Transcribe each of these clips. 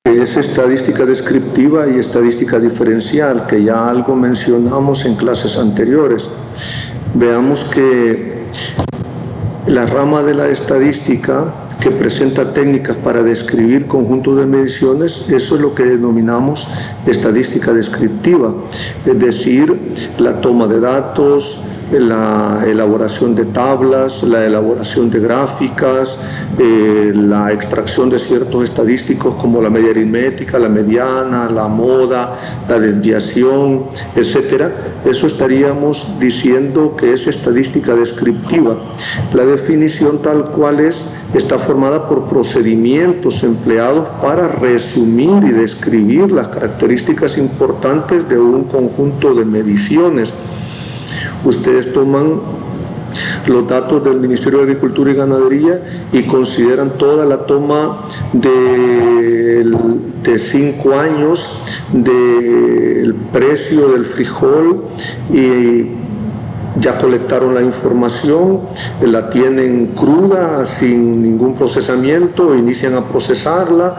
Es estadística descriptiva y estadística diferencial, que ya algo mencionamos en clases anteriores. Veamos que la rama de la estadística que presenta técnicas para describir conjuntos de mediciones, eso es lo que denominamos estadística descriptiva, es decir, la toma de datos, la elaboración de tablas, la elaboración de gráficas, la extracción de ciertos estadísticos como la media aritmética, la mediana, la moda, la desviación, etcétera. Eso estaríamos diciendo que es estadística descriptiva. La definición tal cual está formada por procedimientos empleados para resumir y describir las características importantes de un conjunto de mediciones. Ustedes toman los datos del Ministerio de Agricultura y Ganadería y consideran toda la toma de 5 años del precio del frijol y ya colectaron la información, la tienen cruda, sin ningún procesamiento, inician a procesarla,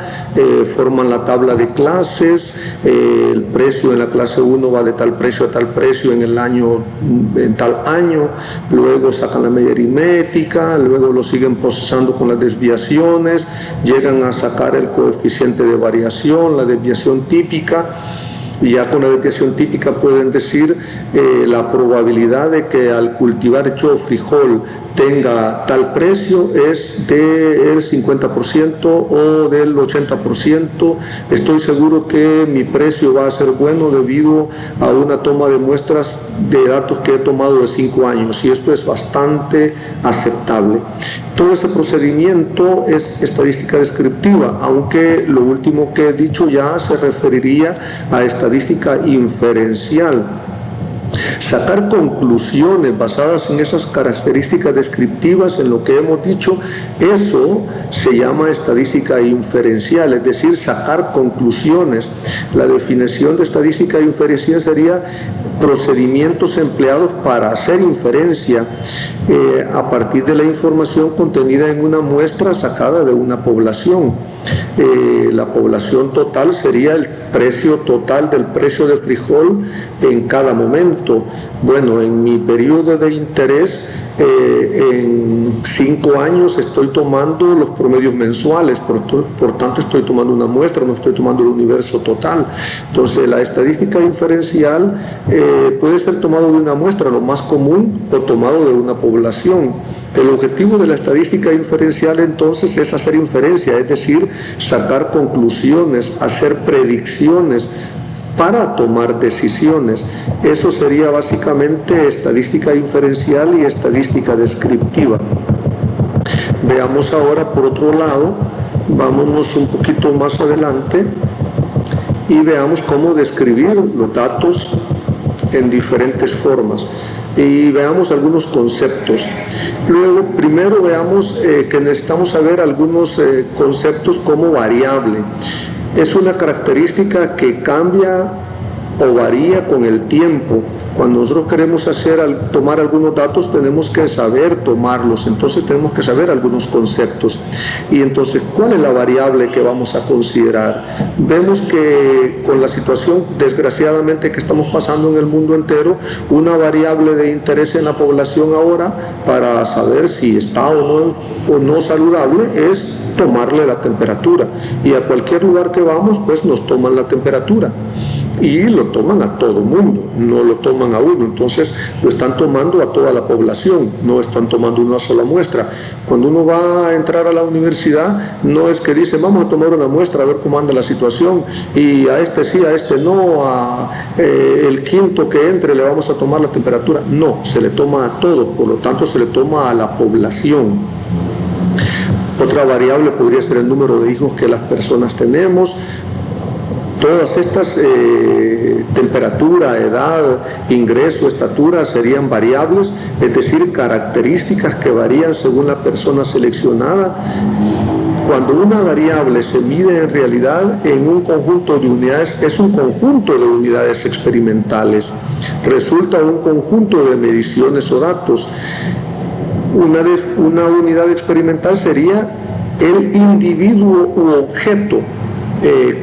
forman la tabla de clases, el precio en la clase 1 va de tal precio a tal precio en tal año, luego sacan la media aritmética, luego lo siguen procesando con las desviaciones, llegan a sacar el coeficiente de variación, la desviación típica. Y ya con la desviación típica pueden decir la probabilidad de que al cultivar yo frijol tenga tal precio es del 50% o del 80%. Estoy seguro que mi precio va a ser bueno debido a una toma de muestras de datos que he tomado de 5 años, y esto es bastante aceptable. Todo ese procedimiento es estadística descriptiva, aunque lo último que he dicho ya se referiría a estadística inferencial. Sacar conclusiones basadas en esas características descriptivas, en lo que hemos dicho, eso se llama estadística inferencial, es decir, sacar conclusiones. La definición de estadística inferencial sería procedimientos empleados para hacer inferencia a partir de la información contenida en una muestra sacada de una población. La población total sería el precio total del precio de frijol en cada momento. Bueno, en mi periodo de interés, en 5 años estoy tomando los promedios mensuales, por tanto estoy tomando una muestra, no estoy tomando el universo total. Entonces la estadística inferencial puede ser tomado de una muestra, lo más común, o tomado de una población. El objetivo de la estadística inferencial entonces es hacer inferencia, es decir, sacar conclusiones, hacer predicciones para tomar decisiones. Eso sería básicamente estadística inferencial y estadística descriptiva. Veamos ahora por otro lado, vámonos un poquito más adelante y veamos cómo describir los datos en diferentes formas. Y veamos algunos conceptos. Luego, primero veamos que necesitamos saber algunos conceptos como variable. Es una característica que cambia o varía con el tiempo. Cuando nosotros queremos tomar algunos datos, tenemos que saber tomarlos, entonces tenemos que saber algunos conceptos. Y entonces, ¿cuál es la variable que vamos a considerar? Vemos que con la situación, desgraciadamente, que estamos pasando en el mundo entero, una variable de interés en la población ahora, para saber si está o no saludable, es tomarle la temperatura. Y a cualquier lugar que vamos, pues nos toman la temperatura. Y lo toman a todo mundo, no lo toman a uno, entonces lo están tomando a toda la población, no están tomando una sola muestra. Cuando uno va a entrar a la universidad, no es que dice vamos a tomar una muestra a ver cómo anda la situación, y a este sí, a este no, el quinto que entre le vamos a tomar la temperatura. No, se le toma a todos, por lo tanto se le toma a la población. Otra variable podría ser el número de hijos que las personas tenemos. Todas estas temperatura, edad, ingreso, estatura serían variables, es decir, características que varían según la persona seleccionada. Cuando una variable se mide en realidad en un conjunto de unidades, es un conjunto de unidades experimentales, resulta un conjunto de mediciones o datos. Una unidad experimental sería el individuo u objeto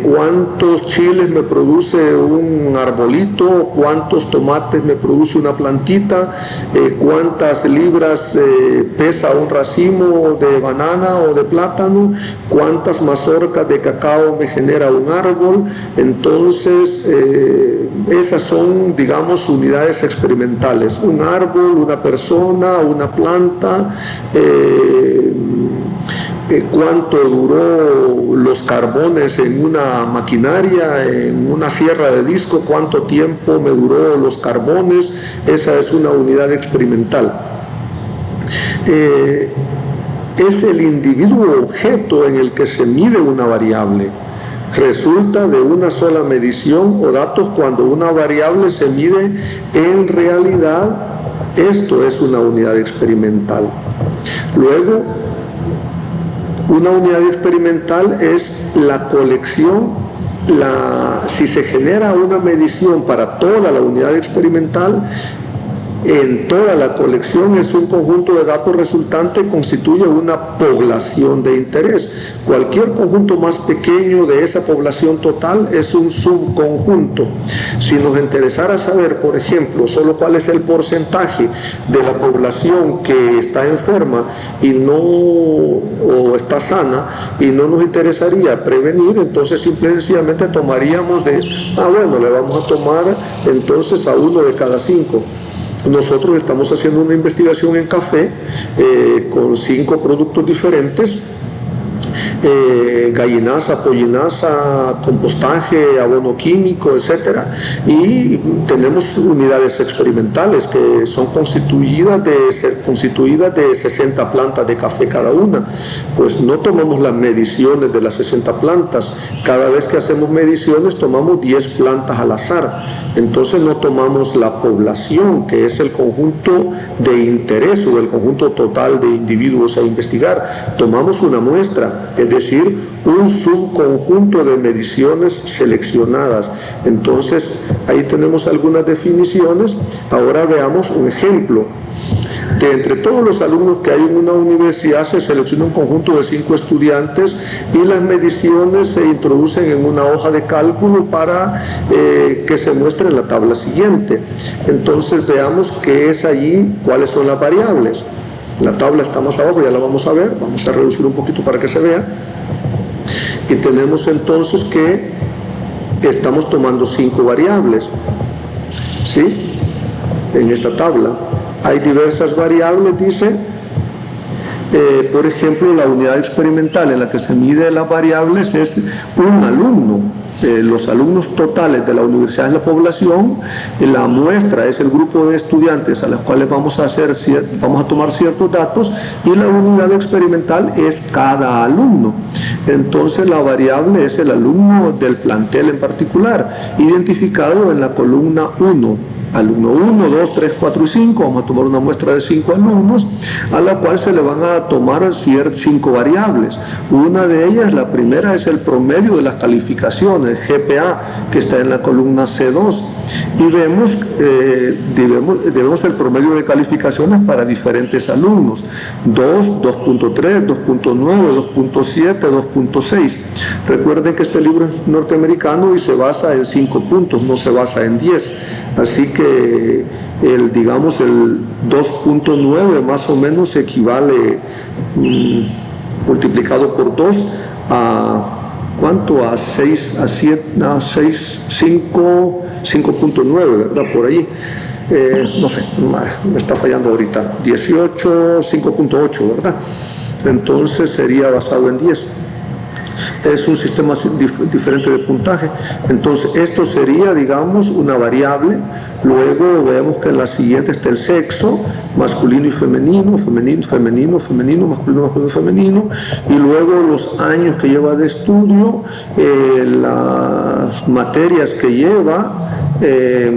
cuántos chiles me produce un arbolito, cuántos tomates me produce una plantita, cuántas libras pesa un racimo de banana o de plátano, cuántas mazorcas de cacao me genera un árbol. Entonces esas son, digamos, unidades experimentales: un árbol, una persona, una planta, cuánto duró los carbones en una maquinaria, en una sierra de disco, cuánto tiempo me duró los carbones. Esa es una unidad experimental. Es el individuo objeto en el que se mide una variable. Resulta de una sola medición o datos cuando una variable se mide en realidad. Esto es una unidad experimental. Luego, una unidad experimental es la colección. Si se genera una medición para toda la unidad experimental, en toda la colección es un conjunto de datos resultante, constituye una población de interés. Cualquier conjunto más pequeño de esa población total es un subconjunto. Si nos interesara saber, por ejemplo, solo cuál es el porcentaje de la población que está enferma o está sana, y no nos interesaría prevenir, entonces simplemente tomaríamos le vamos a tomar entonces a 1 de cada 5. Nosotros estamos haciendo una investigación en café con 5 productos diferentes: gallinaza, pollinaza, compostaje, abono químico, etcétera, y tenemos unidades experimentales que son constituidas de 60 plantas de café cada una. Pues no tomamos las mediciones de las 60 plantas. Cada vez que hacemos mediciones tomamos 10 plantas al azar. Entonces no tomamos la población, que es el conjunto de interés o el conjunto total de individuos a investigar. Tomamos una muestra, es decir, un subconjunto de mediciones seleccionadas. Entonces ahí tenemos algunas definiciones. Ahora veamos un ejemplo. De entre todos los alumnos que hay en una universidad se selecciona un conjunto de 5 estudiantes y las mediciones se introducen en una hoja de cálculo para que se muestre en la tabla siguiente. Entonces veamos qué es allí, cuáles son las variables. La tabla está más abajo, ya la vamos a ver. Vamos a reducir un poquito para que se vea. Y tenemos entonces que estamos tomando 5 variables, ¿sí? En esta tabla hay diversas variables, dice. Por ejemplo, la unidad experimental en la que se mide las variables es un alumno. Los alumnos totales de la universidad es la población, la muestra es el grupo de estudiantes a los cuales vamos a tomar ciertos datos, y la unidad experimental es cada alumno. Entonces la variable es el alumno del plantel en particular, identificado en la columna 1. Alumno 1, 2, 3, 4 y 5, vamos a tomar una muestra de 5 alumnos, a la cual se le van a tomar 5 variables. Una de ellas, la primera, es el promedio de las calificaciones, GPA, que está en la columna C2, y vemos el promedio de calificaciones para diferentes alumnos: 2, 2.3, 2.9, 2.7, 2.6. Recuerden que este libro es norteamericano y se basa en 5 puntos, no se basa en 10. Así que el 2.9 más o menos equivale, multiplicado por 2, a ¿cuánto? A 5.9, ¿verdad? Por ahí. No sé, me está fallando ahorita. 18, 5.8, ¿verdad? Entonces sería basado en 10. Es un sistema diferente de puntaje. Entonces esto sería, digamos, una variable. Luego vemos que en la siguiente está el sexo, masculino y femenino, femenino, femenino, femenino, masculino, masculino, femenino, y luego los años que lleva de estudio, las materias que lleva,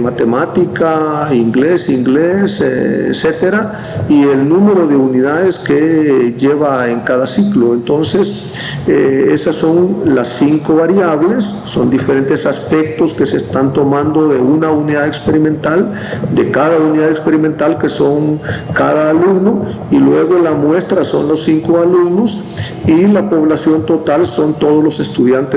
matemática, inglés, etcétera, y el número de unidades que lleva en cada ciclo. Entonces esas son las 5 variables, son diferentes aspectos que se están tomando de una unidad experimental, de cada unidad experimental, que son cada alumno, y luego la muestra son los 5 alumnos, y la población total son todos los estudiantes